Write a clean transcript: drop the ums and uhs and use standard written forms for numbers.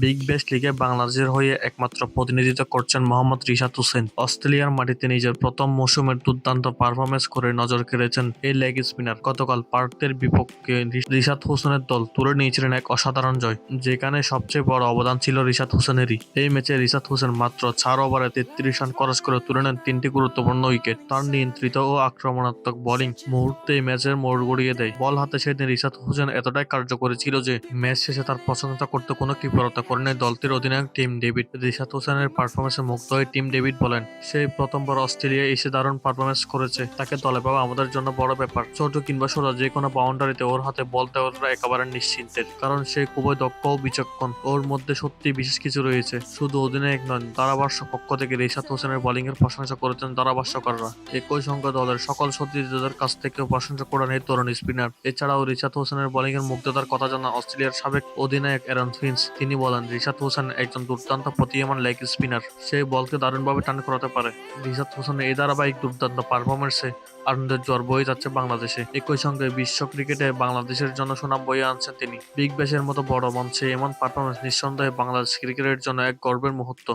Big Bash লিগে বাংলাদেশের হয়ে একমাত্র প্রতিনিধিত্ব করছেন মোহাম্মদ রিশাদ হোসেন। অস্ট্রেলিয়ার মাটিতে নিজের প্রথম মৌসুমের দুর্দান্ত পারফরম্যান্স করে নজর কেড়েছেন এই লেগ স্পিনার। গতকাল পার্থের বিপক্ষে রিশাদ হোসেনের দল তুলে নিয়েছিলেন এক অসাধারণ জয়, যেখানে সবচেয়ে বড় অবদান ছিল রিশাদ হোসেনেরই। এই ম্যাচে রিশাদ হোসেন মাত্র 4 ওভারে 33 রান খরচ করে তুলে নেন 3টি গুরুত্বপূর্ণ উইকেট। তার নিয়ন্ত্রিত ও আক্রমণাত্মক বোলিং মুহূর্তেই ম্যাচের মোড় ঘুরিয়ে দেয়। বল হাতে সেদিন রিশাদ হোসেন এতটাই কার্যকরী ছিল যে ম্যাচ শেষে তার প্রশংসা করতে কোনো কৃপণতা করেনি দলটির অধিনায়ক টিম ডেভিড। রিশাদ হোসেনের পারফরমেন্সে মুগ্ধ হয়ে টিম ডেভিড বলেন, সেই প্রথমবার অস্ট্রেলিয়ায় এসে দারুণ পারফরমেন্স করেছে। তাকে দলে পাওয়া আমাদের জন্য বড় ব্যাপার। ছোট কিংবা সোজা যে কোনো বাউন্ডারিতে ওর হাতে বল দেওয়াটা একেবারে নিশ্চিন্তের, কারণ সে খুবই দক্ষ ও বিচক্ষণ। ওর মধ্যে সত্যি বিশেষ কিছু রয়েছে। শুধু অধিনায়ক নন, ধারাভাষ্য পক্ষ থেকে রিশাদ হোসেনের বোলিং এর প্রশংসা করেছেন ধারাভাষ্যকাররা। একই সঙ্গে দলের সকল সতীর্থদের কাছ থেকেও প্রশংসা করেন এই তরুণ স্পিনার। এছাড়াও রিশাদ হোসেনের বোলিং এর মুগ্ধতার কথা জানান অস্ট্রেলিয়ার সাবেক অধিনায়ক অ্যারন ফিঞ্চ। তিনি বলেন, রিশাদ হোসেন একজন দুর্দান্ত প্রতীয়মান লেগ স্পিনার। সে বলকে দারুণভাবে টান করাতে পারে। রিশাদ হোসেনের এই ধারাবাহিক দুর্দান্ত পারফরমেন্সে আনন্দের জ্বর বয়ে যাচ্ছে বাংলাদেশে। একই সঙ্গে বিশ্ব ক্রিকেটে বাংলাদেশের জন্য সুনাম বয়ে আনছেন তিনি। বিগ ব্যাশের মতো বড় মঞ্চে এমন পারফরমেন্স নিঃসন্দেহে বাংলাদেশ ক্রিকেটের জন্য এক গর্বের মুহূর্ত।